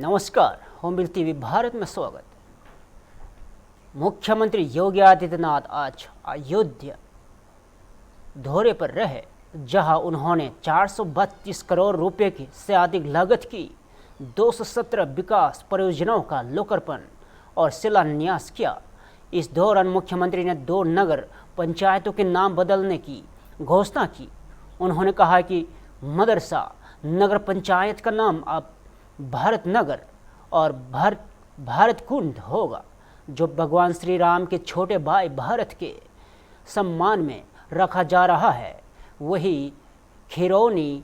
नमस्कार, होमबिल टीवी भारत में स्वागत। मुख्यमंत्री योगी आदित्यनाथ आज अयोध्या दौरे पर रहे, जहां उन्होंने 432 करोड़ रुपए की से अधिक लागत की 217 विकास परियोजनाओं का लोकार्पण और शिलान्यास किया। इस दौरान मुख्यमंत्री ने 2 नगर पंचायतों के नाम बदलने की घोषणा की। उन्होंने कहा कि मदरसा नगर पंचायत का नाम अब भारत नगर और भारत कुंड होगा, जो भगवान श्री राम के छोटे भाई भारत के सम्मान में रखा जा रहा है। वही खिरौनी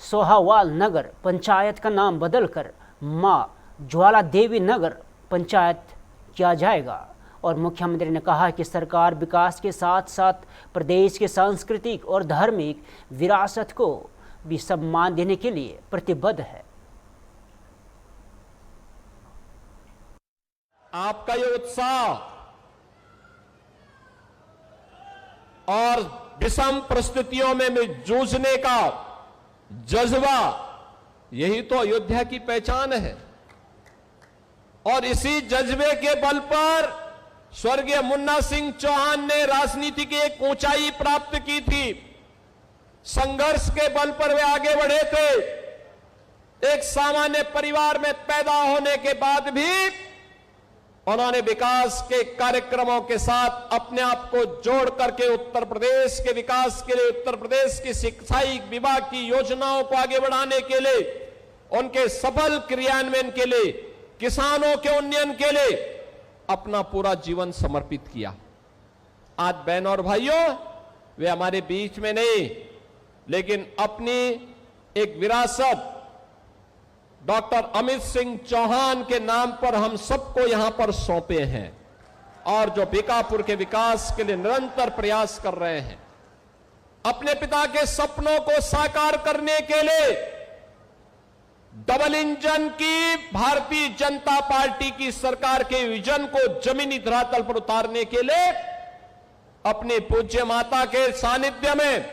सोहावाल नगर पंचायत का नाम बदलकर मां ज्वाला देवी नगर पंचायत किया जाएगा। और मुख्यमंत्री ने कहा कि सरकार विकास के साथ साथ प्रदेश के सांस्कृतिक और धार्मिक विरासत को भी सम्मान देने के लिए प्रतिबद्ध है। आपका ये उत्साह और विषम परिस्थितियों में जूझने का जज्बा, यही तो अयोध्या की पहचान है। और इसी जज्बे के बल पर स्वर्गीय मुन्ना सिंह चौहान ने राजनीति की एक ऊंचाई प्राप्त की थी। संघर्ष के बल पर वे आगे बढ़े थे। एक सामान्य परिवार में पैदा होने के बाद भी उन्होंने विकास के कार्यक्रमों के साथ अपने आप को जोड़ करके उत्तर प्रदेश के विकास के लिए, उत्तर प्रदेश की शिक्षाई विभाग की योजनाओं को आगे बढ़ाने के लिए, उनके सफल क्रियान्वयन के लिए, किसानों के उन्नयन के लिए अपना पूरा जीवन समर्पित किया। आज बहनों और भाइयों, वे हमारे बीच में नहीं, लेकिन अपनी एक विरासत डॉक्टर अमित सिंह चौहान के नाम पर हम सबको यहां पर सौंपे हैं, और जो बीकापुर के विकास के लिए निरंतर प्रयास कर रहे हैं। अपने पिता के सपनों को साकार करने के लिए डबल इंजन की भारतीय जनता पार्टी की सरकार के विजन को जमीनी धरातल पर उतारने के लिए अपनी पूज्य माता के सानिध्य में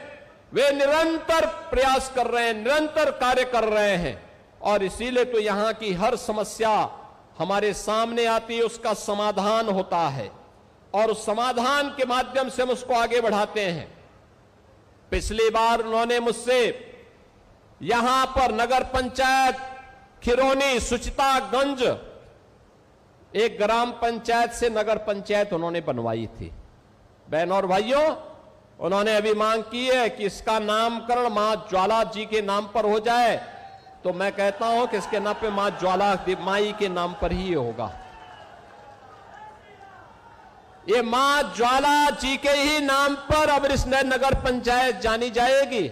वे निरंतर प्रयास कर रहे हैं, निरंतर कार्य कर रहे हैं। और इसीलिए तो यहां की हर समस्या हमारे सामने आती है, उसका समाधान होता है, और उस समाधान के माध्यम से हम उसको आगे बढ़ाते हैं। पिछली बार उन्होंने मुझसे यहां पर नगर पंचायत खिरौनी सुचितागंज, एक ग्राम पंचायत से नगर पंचायत उन्होंने बनवाई थी। बहनों और भाइयों, उन्होंने अभी मांग की है कि इसका नामकरण मां ज्वाला जी के नाम पर हो जाए। तो मैं कहता हूं कि इसके नाम पे मां ज्वाला माई के नाम पर ही होगा। ये मां ज्वाला जी के ही नाम पर अब इस नगर पंचायत जानी जाएगी।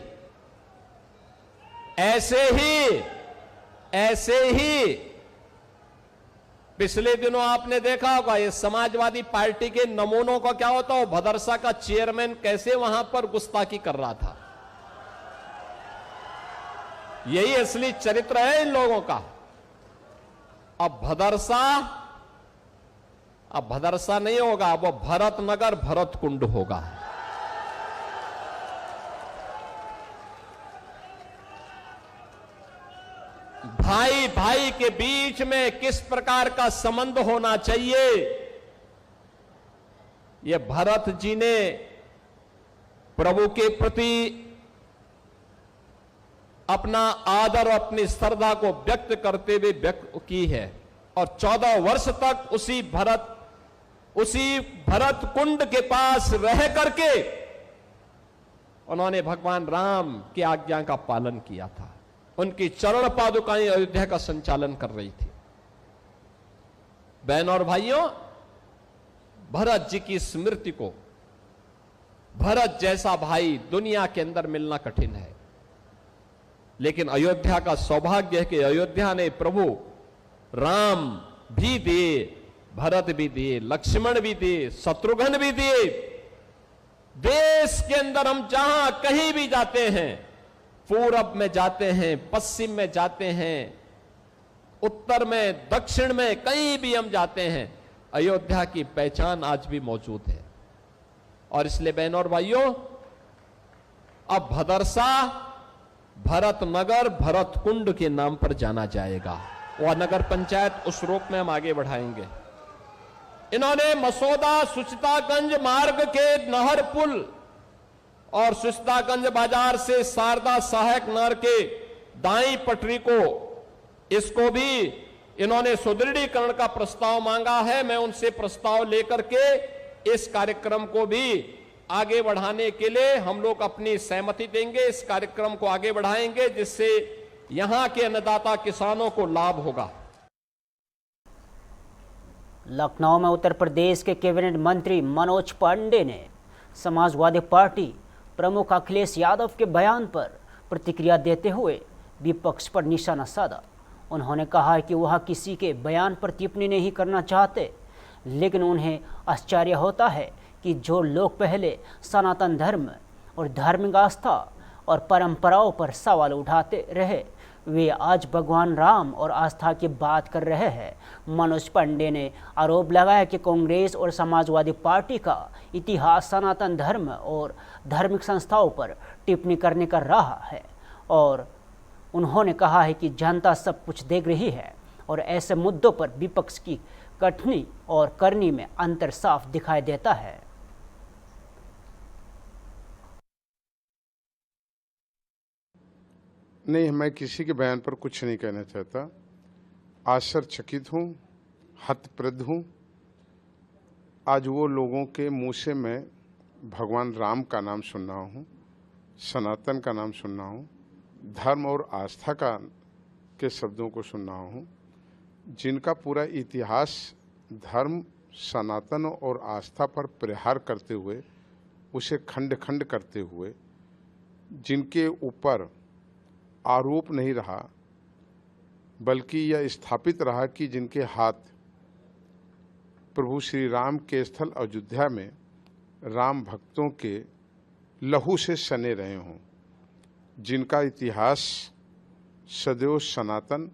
ऐसे ही पिछले दिनों आपने देखा होगा, ये समाजवादी पार्टी के नमूनों का क्या होता है, भदरसा का चेयरमैन कैसे वहां पर गुस्ताखी कर रहा था। यही असली चरित्र है इन लोगों का। अब भदरसा नहीं होगा, वो भरत नगर भरत कुंड होगा। भाई भाई के बीच में किस प्रकार का संबंध होना चाहिए, ये भरत जी ने प्रभु के प्रति अपना आदर और अपनी श्रद्धा को व्यक्त करते हुए व्यक्त की है। और 14 वर्ष तक उसी भरत कुंड के पास रह करके उन्होंने भगवान राम की आज्ञा का पालन किया था। उनकी चरण पादुकाएं अयोध्या का संचालन कर रही थी। बहनों और भाइयों, भरत जी की स्मृति को, भरत जैसा भाई दुनिया के अंदर मिलना कठिन है, लेकिन अयोध्या का सौभाग्य है कि अयोध्या ने प्रभु राम भी दिए, भरत भी दिए, लक्ष्मण भी दिए, शत्रुघ्न भी दिए। देश के अंदर हम जहां कहीं भी जाते हैं, पूरब में जाते हैं, पश्चिम में जाते हैं, उत्तर में, दक्षिण में, कहीं भी हम जाते हैं, अयोध्या की पहचान आज भी मौजूद है। और इसलिए बहनों और भाइयों, अब भदरसा भरत नगर भरत कुंड के नाम पर जाना जाएगा। व नगर पंचायत उस रूप में हम आगे बढ़ाएंगे। इन्होंने मसौदा सुचितागंज मार्ग के नहर पुल और सुचितागंज बाजार से शारदा सहायक नहर के दाई पटरी को, इसको भी इन्होंने सुदृढ़ीकरण का प्रस्ताव मांगा है। मैं उनसे प्रस्ताव लेकर के इस कार्यक्रम को भी आगे बढ़ाने के लिए हम लोग अपनी सहमति देंगे। इस कार्यक्रम को आगे बढ़ाएंगे जिससे यहां के अन्नदाता किसानों को लाभ होगा। लखनऊ में उत्तर प्रदेश के कैबिनेट मंत्री मनोज पांडे ने समाजवादी पार्टी प्रमुख अखिलेश यादव के बयान पर प्रतिक्रिया देते हुए विपक्ष पर निशाना साधा। उन्होंने कहा कि वह किसी के बयान पर टिप्पणी नहीं करना चाहते, लेकिन उन्हें आश्चर्य होता है कि जो लोग पहले सनातन धर्म और धार्मिक आस्था और परंपराओं पर सवाल उठाते रहे, वे आज भगवान राम और आस्था की बात कर रहे हैं। मनोज पांडे ने आरोप लगाया कि कांग्रेस और समाजवादी पार्टी का इतिहास सनातन धर्म और धार्मिक संस्थाओं पर टिप्पणी करने का रहा है और उन्होंने कहा है कि जनता सब कुछ देख रही है और ऐसे मुद्दों पर विपक्ष की कथनी और करनी में अंतर साफ दिखाई देता है। नहीं, मैं किसी के बयान पर कुछ नहीं कहना चाहता। आश्चर्यचकित हूँ, हतप्रद हूँ। आज वो लोगों के मुंह से मैं भगवान राम का नाम सुन रहा हूँ, सनातन का नाम सुन रहा हूँ, धर्म और आस्था के शब्दों को सुन रहा हूँ, जिनका पूरा इतिहास धर्म, सनातन और आस्था पर प्रहार करते हुए, उसे खंड खंड करते हुए, जिनके ऊपर आरोप नहीं रहा बल्कि यह स्थापित रहा कि जिनके हाथ प्रभु श्री राम के स्थल अयोध्या में राम भक्तों के लहू से सने रहे हों, जिनका इतिहास सदैव सनातन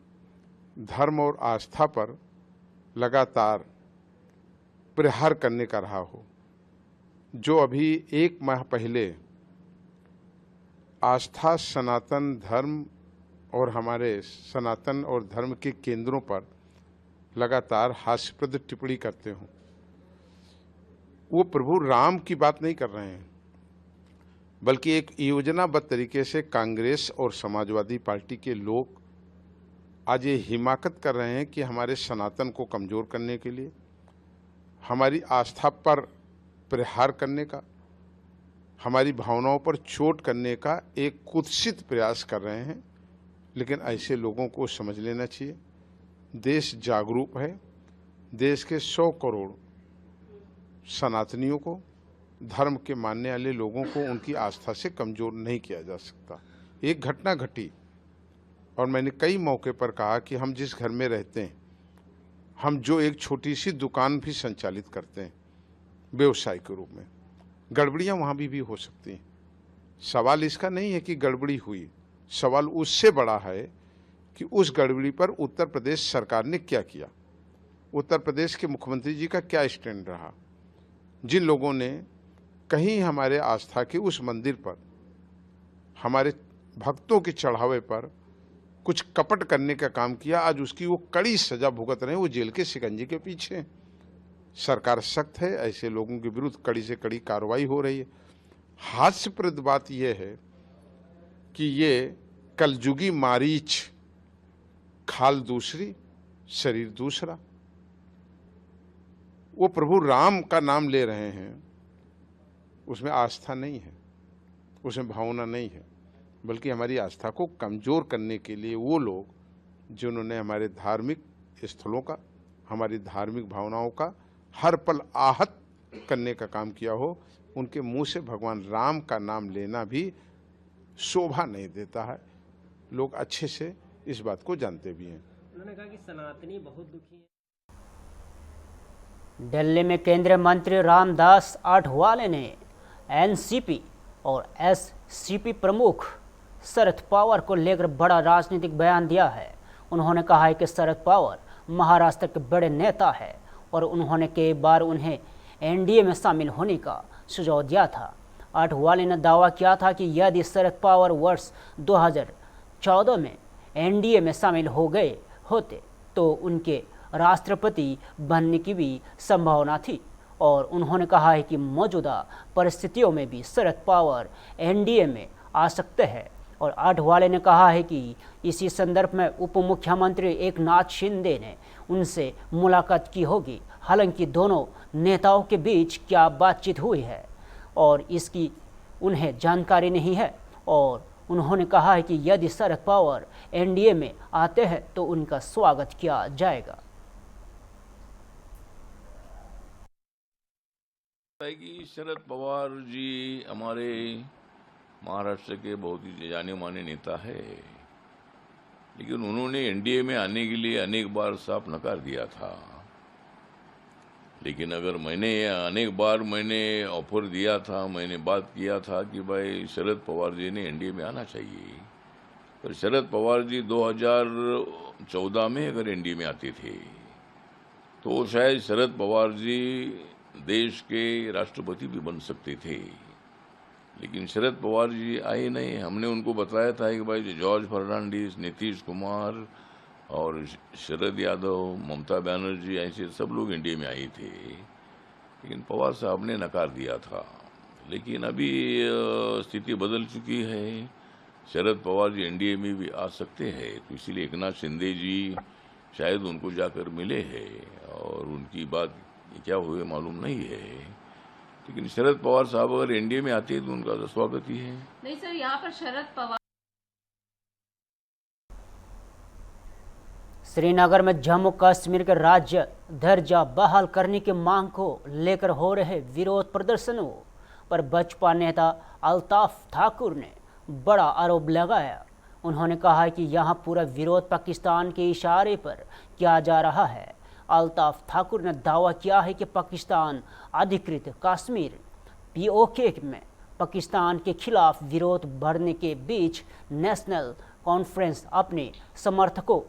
धर्म और आस्था पर लगातार प्रहार करने का रहा हो, जो अभी 1 माह पहले आस्था, सनातन धर्म और हमारे सनातन और धर्म के केंद्रों पर लगातार हास्यप्रद टिप्पणी करते हों, वो प्रभु राम की बात नहीं कर रहे हैं, बल्कि एक योजनाबद्ध तरीके से कांग्रेस और समाजवादी पार्टी के लोग आज ये हिमाकत कर रहे हैं कि हमारे सनातन को कमज़ोर करने के लिए, हमारी आस्था पर प्रहार करने का, हमारी भावनाओं पर चोट करने का एक कुत्सित प्रयास कर रहे हैं। लेकिन ऐसे लोगों को समझ लेना चाहिए, देश जागरूक है। देश के 100 करोड़ सनातनियों को, धर्म के मानने वाले लोगों को उनकी आस्था से कमज़ोर नहीं किया जा सकता। एक घटना घटी और मैंने कई मौके पर कहा कि हम जिस घर में रहते हैं, हम जो एक छोटी सी दुकान भी संचालित करते हैं व्यवसाय के रूप में, गड़बड़ियाँ वहाँ भी हो सकती हैं। सवाल इसका नहीं है कि गड़बड़ी हुई, सवाल उससे बड़ा है कि उस गड़बड़ी पर उत्तर प्रदेश सरकार ने क्या किया, उत्तर प्रदेश के मुख्यमंत्री जी का क्या स्टैंड रहा। जिन लोगों ने कहीं हमारे आस्था के उस मंदिर पर, हमारे भक्तों के चढ़ावे पर कुछ कपट करने का काम किया, आज उसकी वो कड़ी सजा भुगत रहे हैं, वो जेल के शिकंजे के पीछे। सरकार सख्त है, ऐसे लोगों के विरुद्ध कड़ी से कड़ी कार्रवाई हो रही है। हास्यप्रद बात यह है कि ये कलजुगी मारीच, खाल दूसरी शरीर दूसरा। वो प्रभु राम का नाम ले रहे हैं, उसमें आस्था नहीं है, उसमें भावना नहीं है, बल्कि हमारी आस्था को कमज़ोर करने के लिए वो लोग जिन्होंने हमारे धार्मिक स्थलों का, हमारी धार्मिक भावनाओं का हर पल आहत करने का काम किया हो, उनके मुंह से भगवान राम का नाम लेना भी शोभा नहीं देता है। लोग अच्छे से इस बात को जानते भी हैं। उन्होंने कहा कि सनातनी बहुत दुखी है। दिल्ली में केंद्रीय मंत्री रामदास आठवले ने एनसीपी और एससीपी प्रमुख शरद पवार को लेकर बड़ा राजनीतिक बयान दिया है। उन्होंने कहा है कि शरद पवार महाराष्ट्र के बड़े नेता है और उन्होंने कई बार उन्हें एनडीए में शामिल होने का सुझाव दिया था। आठवले ने दावा किया था कि यदि शरद पवार वर्ष 2014 में एनडीए में शामिल हो गए होते तो उनके राष्ट्रपति बनने की भी संभावना थी। और उन्होंने कहा है कि मौजूदा परिस्थितियों में भी शरद पवार एनडीए में आ सकते हैं। और आठवले ने कहा है कि इसी संदर्भ में उप मुख्यमंत्री एकनाथ शिंदे ने उनसे मुलाकात की होगी। हालांकि दोनों नेताओं के बीच क्या बातचीत हुई है और इसकी उन्हें जानकारी नहीं है। और उन्होंने कहा है कि यदि शरद पवार एनडीए में आते हैं तो उनका स्वागत किया जाएगा। कि शरद पवार जी हमारे महाराष्ट्र के बहुत ही जाने माने नेता है, लेकिन उन्होंने एनडीए में आने के लिए अनेक बार साफ नकार दिया था। लेकिन अगर अनेक बार मैंने ऑफर दिया था, मैंने बात किया था कि भाई शरद पवार जी ने एनडीए में आना चाहिए, पर शरद पवार जी 2014 में अगर एनडीए में आते थे तो शायद शरद पवार जी देश के राष्ट्रपति भी बन सकते थे। लेकिन शरद पवार जी आए नहीं। हमने उनको बताया था कि भाई जॉर्ज फर्नांडिस, नीतीश कुमार और शरद यादव, ममता बनर्जी ऐसे सब लोग एनडीए में आए थे, लेकिन पवार साहब ने नकार दिया था। लेकिन अभी स्थिति बदल चुकी है, शरद पवार जी एनडीए में भी आ सकते हैं, तो इसीलिए एकनाथ शिंदे जी शायद उनको जाकर मिले हैं और उनकी बात क्या हुए मालूम नहीं है। लेकिन शरद पवार साहब अगर एनडीए में आते हैं तो उनका तो स्वागत ही है। नहीं सर, यहाँ पर शरद पवार श्रीनगर में जम्मू कश्मीर के राज्य दर्जा बहाल करने की मांग को लेकर हो रहे विरोध प्रदर्शनों पर बसपा नेता अल्ताफ ठाकुर ने बड़ा आरोप लगाया। उन्होंने कहा कि यहां पूरा विरोध पाकिस्तान के इशारे पर किया जा रहा है। अल्ताफ ठाकुर ने दावा किया है कि पाकिस्तान अधिकृत कश्मीर पीओके में पाकिस्तान के खिलाफ विरोध बढ़ने के बीच नेशनल कॉन्फ्रेंस अपने समर्थकों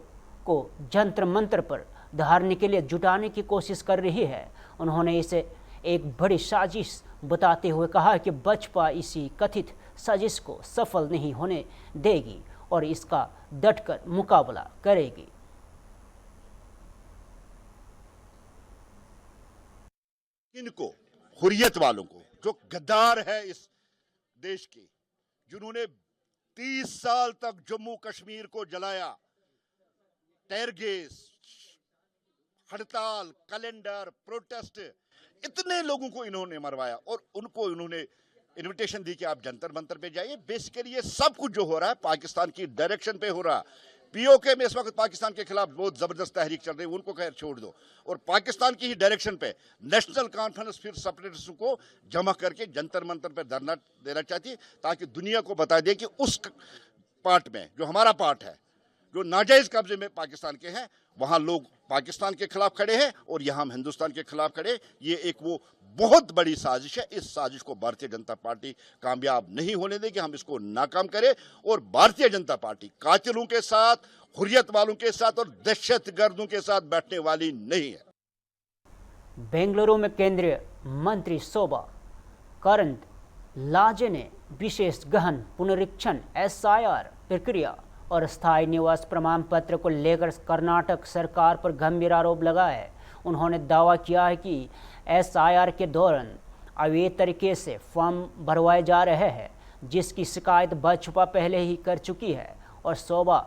को जंतर मंतर पर धारने के लिए जुटाने की कोशिश कर रही है। उन्होंने इसे एक बड़ी साजिश बताते हुए कहा कि बसपा इसी कथित साजिश को सफल नहीं होने देगी और इसका डटकर मुकाबला करेगी। इनको हुर्रियत वालों को, जो गद्दार है इस देश के, जिन्होंने 30 साल तक जम्मू कश्मीर को जलाया, टेयर गैस, हड़ताल, कैलेंडर, प्रोटेस्ट, इतने लोगों को इन्होंने मरवाया और उनको इन्होंने इनविटेशन दी कि आप जंतर मंतर पे जाइए। बेसिकली ये सब कुछ जो हो रहा है पाकिस्तान की डायरेक्शन पे हो रहा है। पीओके में इस वक्त पाकिस्तान के खिलाफ बहुत जबरदस्त तहरीक चल रही है, उनको खैर छोड़ दो, और पाकिस्तान की ही डायरेक्शन पे नेशनल कॉन्फ्रेंस फिर सेपरेटिस्ट को जमा करके जंतर मंतर पे धरना देना चाहती है, ताकि दुनिया को बता दे कि उस पार्ट में जो हमारा पार्ट है, जो नाजायज कब्जे में पाकिस्तान के हैं, वहां लोग पाकिस्तान के खिलाफ खड़े हैं और यहां हम हिंदुस्तान के खिलाफ खड़े। ये एक वो बहुत बड़ी साजिश है। इस साजिश को भारतीय जनता पार्टी कामयाब नहीं होने देगी। हम इसको नाकाम करें और भारतीय जनता पार्टी कातिलों के साथ, हुर्रियत वालों के साथ और दहशतगर्दों के साथ बैठने वाली नहीं है। बेंगलुरु में केंद्रीय मंत्री शोभा करंदलाजे ने विशेष गहन पुनरीक्षण एसआईआर प्रक्रिया और स्थायी निवास प्रमाण पत्र को लेकर कर्नाटक सरकार पर गंभीर आरोप लगाया है। उन्होंने दावा किया है कि एसआईआर के दौरान अवैध तरीके से फॉर्म भरवाए जा रहे हैं, जिसकी शिकायत बसपा पहले ही कर चुकी है। और शोभा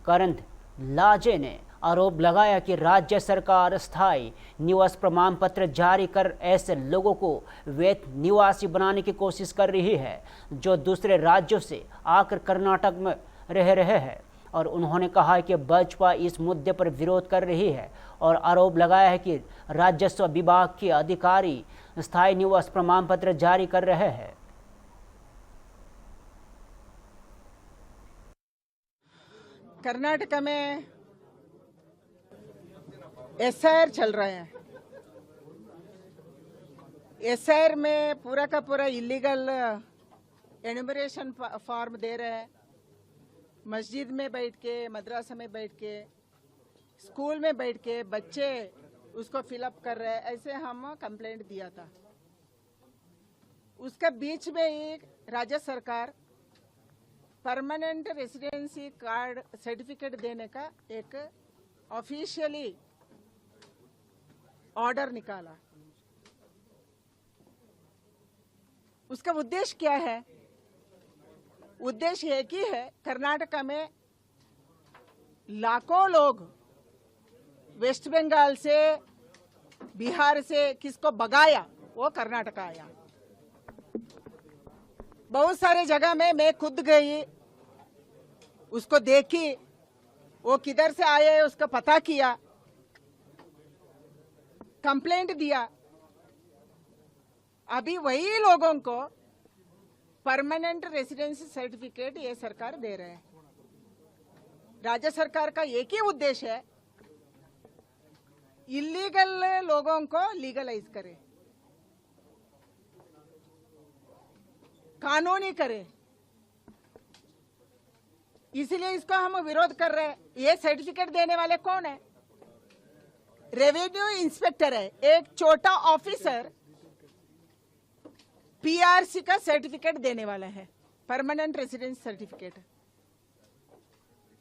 करंदलाजे ने आरोप लगाया कि राज्य सरकार स्थायी निवास प्रमाण पत्र जारी कर ऐसे लोगों को वैध निवासी बनाने की कोशिश कर रही है जो दूसरे राज्यों से आकर कर्नाटक में रह रहे हैं। और उन्होंने कहा कि बसपा इस मुद्दे पर विरोध कर रही है और आरोप लगाया है कि राजस्व विभाग के अधिकारी स्थायी निवास प्रमाण पत्र जारी कर रहे हैं। कर्नाटक में एसआईआर चल रहे हैं। एसआईआर में पूरा का पूरा इलीगल एनुमरेशन फॉर्म दे रहे हैं। मस्जिद में बैठ के, मदरसा में बैठ के, स्कूल में बैठ के बच्चे उसको फिलअप कर रहे हैं। ऐसे हम कंप्लेंट दिया था। उसका बीच में एक राज्य सरकार परमानेंट रेसिडेंसी कार्ड सर्टिफिकेट देने का एक ऑफिशियली ऑर्डर निकाला। उसका उद्देश्य क्या है? उद्देश्य एक ही है, कर्नाटका में लाखों लोग वेस्ट बंगाल से, बिहार से किसको भगाया, वो कर्नाटका आया। बहुत सारे जगह में मैं खुद गई, उसको देखी, वो किधर से आए है उसका पता किया, कंप्लेंट दिया। अभी वही लोगों को परमानेंट रेसिडेंसी सर्टिफिकेट ये सरकार दे रहे हैं। राज्य सरकार का एक ही उद्देश्य है, इलीगल लोगों को लीगलाइज करे, कानूनी करे। इसलिए इसको हम विरोध कर रहे हैं। ये सर्टिफिकेट देने वाले कौन है? रेवेन्यू इंस्पेक्टर है। एक छोटा ऑफिसर पीआरसी का सर्टिफिकेट देने वाला है, परमानेंट रेसिडेंस सर्टिफिकेट।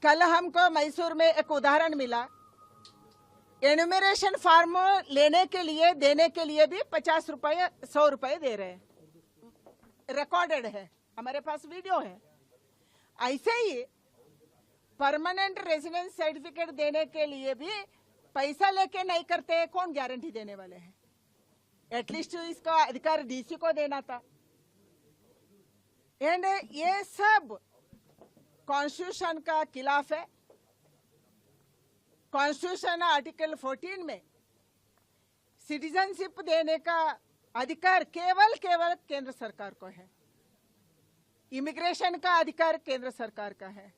कल हमको मैसूर में एक उदाहरण मिला, एनुमरेशन फॉर्म लेने के लिए, देने के लिए भी 50 रुपए 100 रुपए दे रहे हैं। रिकॉर्डेड है, हमारे पास वीडियो है। ऐसे ही परमानेंट रेसिडेंस सर्टिफिकेट देने के लिए भी पैसा लेके नहीं करते, कौन गारंटी देने वाले हैं? एटलीस्ट इसका अधिकार डीसी को देना था। एंड ये सब कॉन्स्टिट्यूशन का खिलाफ है। कॉन्स्टिट्यूशन आर्टिकल 14 में सिटीजनशिप देने का अधिकार केवल केंद्र सरकार को है। इमिग्रेशन का अधिकार केंद्र सरकार का है।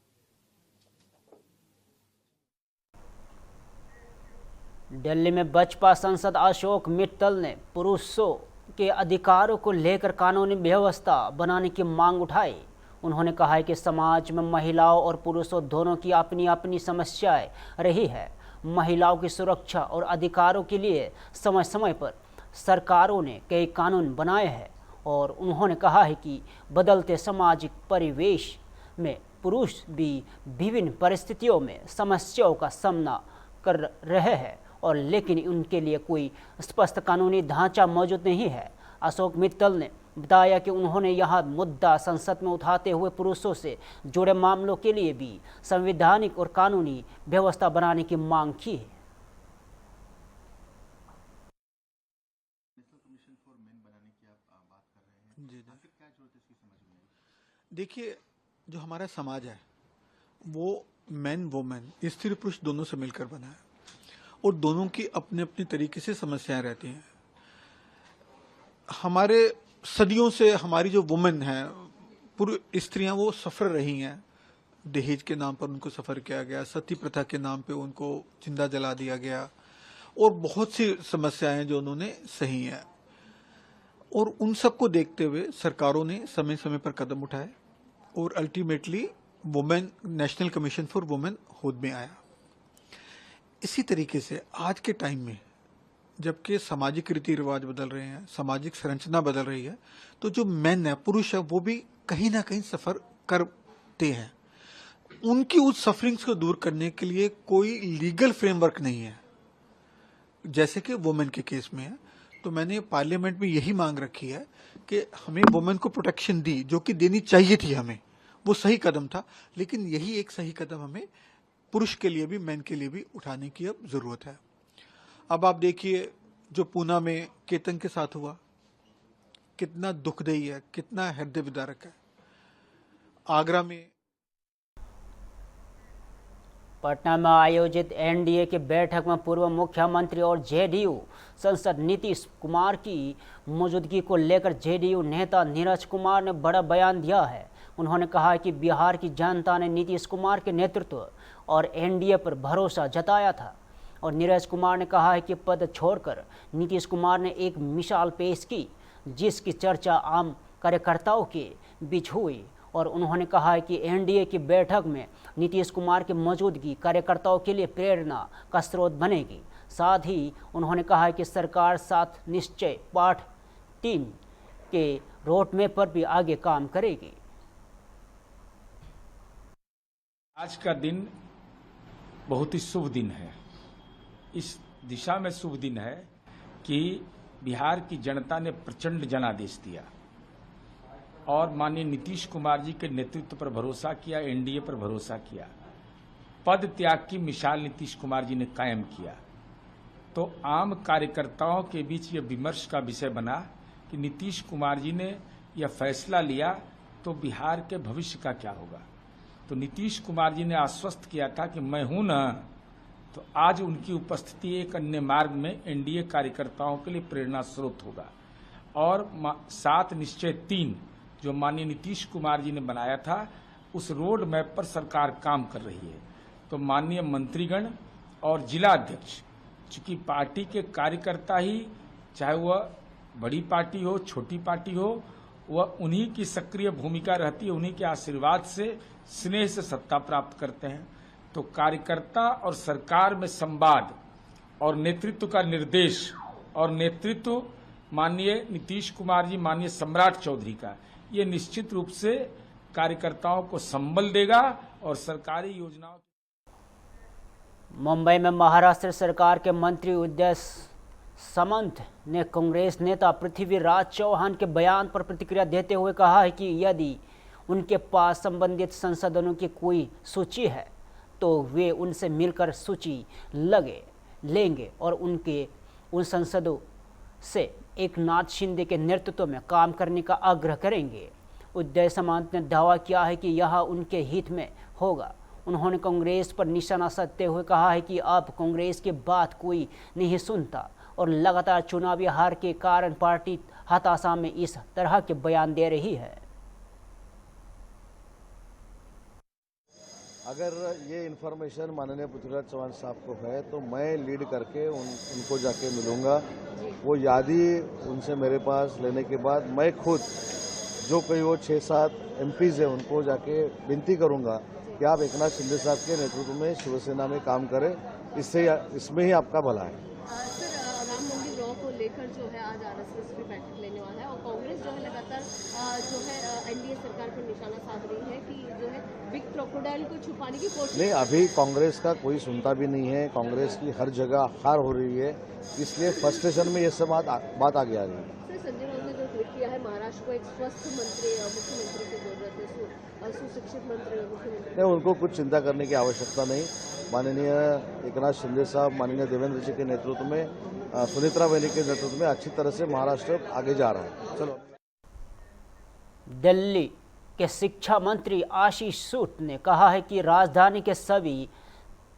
दिल्ली में बसपा सांसद अशोक मित्तल ने पुरुषों के अधिकारों को लेकर कानूनी व्यवस्था बनाने की मांग उठाई। उन्होंने कहा है कि समाज में महिलाओं और पुरुषों दोनों की अपनी अपनी समस्याएं रही है। महिलाओं की सुरक्षा और अधिकारों के लिए समय समय पर सरकारों ने कई कानून बनाए हैं और उन्होंने कहा है कि बदलते सामाजिक परिवेश में पुरुष भी विभिन्न परिस्थितियों में समस्याओं का सामना कर रहे हैं और लेकिन उनके लिए कोई स्पष्ट कानूनी ढांचा मौजूद नहीं है। अशोक मित्तल ने बताया कि उन्होंने यह मुद्दा संसद में उठाते हुए पुरुषों से जुड़े मामलों के लिए भी संवैधानिक और कानूनी व्यवस्था बनाने की मांग की है। देखिए, जो हमारा समाज है वो मैन वुमेन, स्त्री पुरुष दोनों से मिलकर बना है और दोनों की अपने अपने तरीके से समस्याएं रहती हैं। हमारे सदियों से हमारी जो वुमेन है, पूरी स्त्रियां, वो सफर रही हैं। दहेज के नाम पर उनको सफर किया गया, सती प्रथा के नाम पे उनको जिंदा जला दिया गया और बहुत सी समस्याएं जो उन्होंने सही हैं। और उन सबको देखते हुए सरकारों ने समय समय पर कदम उठाए और ultimately women national commission for women होद में आया। इसी तरीके से आज के टाइम में जबकि सामाजिक रीति रिवाज बदल रहे हैं, सामाजिक संरचना बदल रही है, तो जो मैन है, पुरुष है, वो भी कहीं ना कहीं सफर करते हैं। उनकी उस सफरिंग्स को दूर करने के लिए कोई लीगल फ्रेमवर्क नहीं है, जैसे कि वुमेन के केस में है। तो मैंने पार्लियामेंट में यही मांग रखी है कि हमें वुमेन को प्रोटेक्शन दी, जो कि देनी चाहिए थी हमें, वो सही कदम था। लेकिन यही एक सही कदम हमें पुरुष के लिए भी, मैन के लिए भी उठाने की अब जरूरत है। अब आप देखिए जो पूना में केतन के साथ हुआ, कितना दुखदायी है, कितना हृदय विदारक है। आगरा में, पटना में आयोजित एनडीए की बैठक में पूर्व मुख्यमंत्री और जेडीयू सांसद नीतीश कुमार की मौजूदगी को लेकर जेडीयू नेता नीरज कुमार ने बड़ा बयान दिया है। उन्होंने कहा कि बिहार की जनता ने नीतीश कुमार के नेतृत्व और एनडीए पर भरोसा जताया था और नीरज कुमार ने कहा है कि पद छोड़कर नीतीश कुमार ने एक मिसाल पेश की जिसकी चर्चा आम कार्यकर्ताओं के बीच हुई और उन्होंने कहा है कि एनडीए की बैठक में नीतीश कुमार की मौजूदगी कार्यकर्ताओं के लिए प्रेरणा का स्रोत बनेगी। साथ ही उन्होंने कहा है कि सरकार 7 निश्चय पाठ 3 के रोडमैप पर भी आगे काम करेगी। आज का दिन बहुत ही शुभ दिन है। इस दिशा में शुभ दिन है कि बिहार की जनता ने प्रचंड जनादेश दिया और माननीय नीतीश कुमार जी के नेतृत्व पर भरोसा किया, एनडीए पर भरोसा किया। पद त्याग की मिसाल नीतीश कुमार जी ने कायम किया। तो आम कार्यकर्ताओं के बीच यह विमर्श का विषय बना कि नीतीश कुमार जी ने यह फैसला लिया तो बिहार के भविष्य का क्या होगा। तो नीतीश कुमार जी ने आश्वस्त किया था कि मैं हूं ना, तो आज उनकी उपस्थिति एक अन्य मार्ग में एनडीए कार्यकर्ताओं के लिए प्रेरणा स्रोत होगा। और 7 निश्चय 3 जो माननीय नीतीश कुमार जी ने बनाया था, उस रोड मैप पर सरकार काम कर रही है। तो माननीय मंत्रीगण और जिला अध्यक्ष, चूंकि पार्टी के कार्यकर्ता ही, चाहे वह बड़ी पार्टी हो छोटी पार्टी हो, वह उन्हीं की सक्रिय भूमिका रहती है, उन्हीं के आशीर्वाद से, स्नेह से सत्ता प्राप्त करते हैं। तो कार्यकर्ता और सरकार में संवाद और नेतृत्व का निर्देश और नेतृत्व माननीय नीतीश कुमार जी, माननीय सम्राट चौधरी का, ये निश्चित रूप से कार्यकर्ताओं को संबल देगा और सरकारी योजनाओं। मुंबई में महाराष्ट्र सरकार के मंत्री उदय सामंत ने कांग्रेस नेता पृथ्वीराज चौहान के बयान पर प्रतिक्रिया देते हुए कहा है कि यदि उनके पास संबंधित संसाधनों की कोई सूची है तो वे उनसे मिलकर सूची लेंगे और उन संसदों से एकनाथ शिंदे के नेतृत्व में काम करने का आग्रह करेंगे। उदय सामंत ने दावा किया है कि यह उनके हित में होगा। उन्होंने कांग्रेस पर निशाना साधते हुए कहा है कि अब कांग्रेस की बात कोई नहीं सुनता और लगातार चुनावी हार के कारण पार्टी हताशा में इस तरह के बयान दे रही है। अगर ये इन्फॉर्मेशन माननीय पृथ्वीराज चौहान साहब को है तो मैं लीड करके उनको जाके मिलूंगा। वो यादी उनसे मेरे पास लेने के बाद मैं खुद जो कोई वो 6-7 एमपीज है उनको जाके विनती करूंगा कि आप एकनाथ शिंदे साहब के नेतृत्व में शिवसेना में काम करें, इसमें ही आपका भला है। सर, राम मंदिर लॉ को लेकर जो है आज आरएसएस भी बैठक लेने वाला है और कांग्रेस जो है लगातार जो है एनडीए सरकार पर निशाना साध रही है कि जो है बिग क्रोकोडाइल को छुपाने की कोशिश। नहीं, अभी कांग्रेस का कोई सुनता भी नहीं है। कांग्रेस की हर जगह हार हो रही है, इसलिए फ्रस्ट्रेशन में ये सब बात आगे आ रही है। संजय राउत ने जो ट्वीट किया है, महाराष्ट्र को एक स्वस्थ मुख्यमंत्री की जरूरत है, सुशिक्षित मुख्यमंत्री। नहीं, उनको कुछ चिंता करने की आवश्यकता नहीं। माननीय एकनाथ शिंदे साहब, माननीय देवेंद्र जी के नेतृत्व में, सुनीत्रा बहनी के नेतृत्व में अच्छी तरह से महाराष्ट्र आगे जा रहा है। चलो। दिल्ली के शिक्षा मंत्री आशीष सूद ने कहा है कि राजधानी के सभी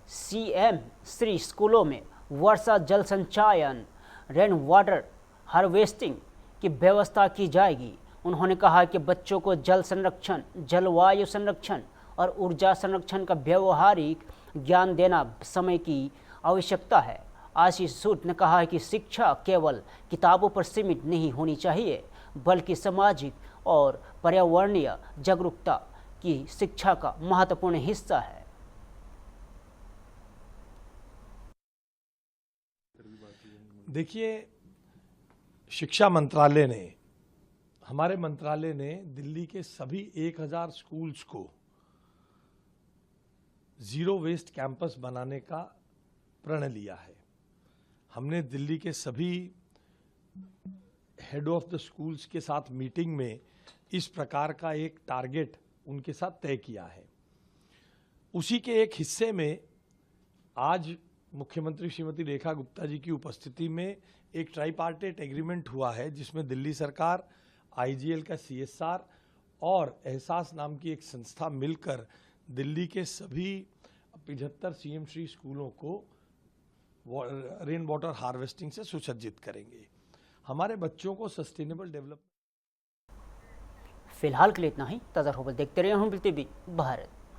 CM-3 स्कूलों में वर्षा जल संचयन, रेन वाटर हार्वेस्टिंग की व्यवस्था की जाएगी। उन्होंने कहा कि बच्चों को जल संरक्षण, जलवायु संरक्षण और ऊर्जा संरक्षण का व्यवहारिक ज्ञान देना समय की आवश्यकता है। आशीष सूद ने कहा है कि शिक्षा केवल किताबों पर सीमित नहीं होनी चाहिए, बल्कि सामाजिक और पर्यावरणीय जागरूकता की शिक्षा का महत्वपूर्ण हिस्सा है। देखिए, शिक्षा मंत्रालय ने, हमारे मंत्रालय ने दिल्ली के सभी 1000 स्कूल्स को जीरो वेस्ट कैंपस बनाने का प्रण लिया है। हमने दिल्ली के सभी हेड ऑफ द स्कूल्स के साथ मीटिंग में इस प्रकार का एक टारगेट उनके साथ तय किया है। उसी के एक हिस्से में आज मुख्यमंत्री श्रीमती रेखा गुप्ता जी की उपस्थिति में एक ट्राईपार्टेट एग्रीमेंट हुआ है, जिसमें दिल्ली सरकार, IGL का CSR और एहसास नाम की एक संस्था मिलकर दिल्ली के सभी 75 CM-3 स्कूलों को रेन वाटर हार्वेस्टिंग से सुसज्जित करेंगे। हमारे बच्चों को सस्टेनेबल डेवलपमेंट। फिलहाल के लिए इतना ही। ताज़ा खबर देखते रहिए हम भारत।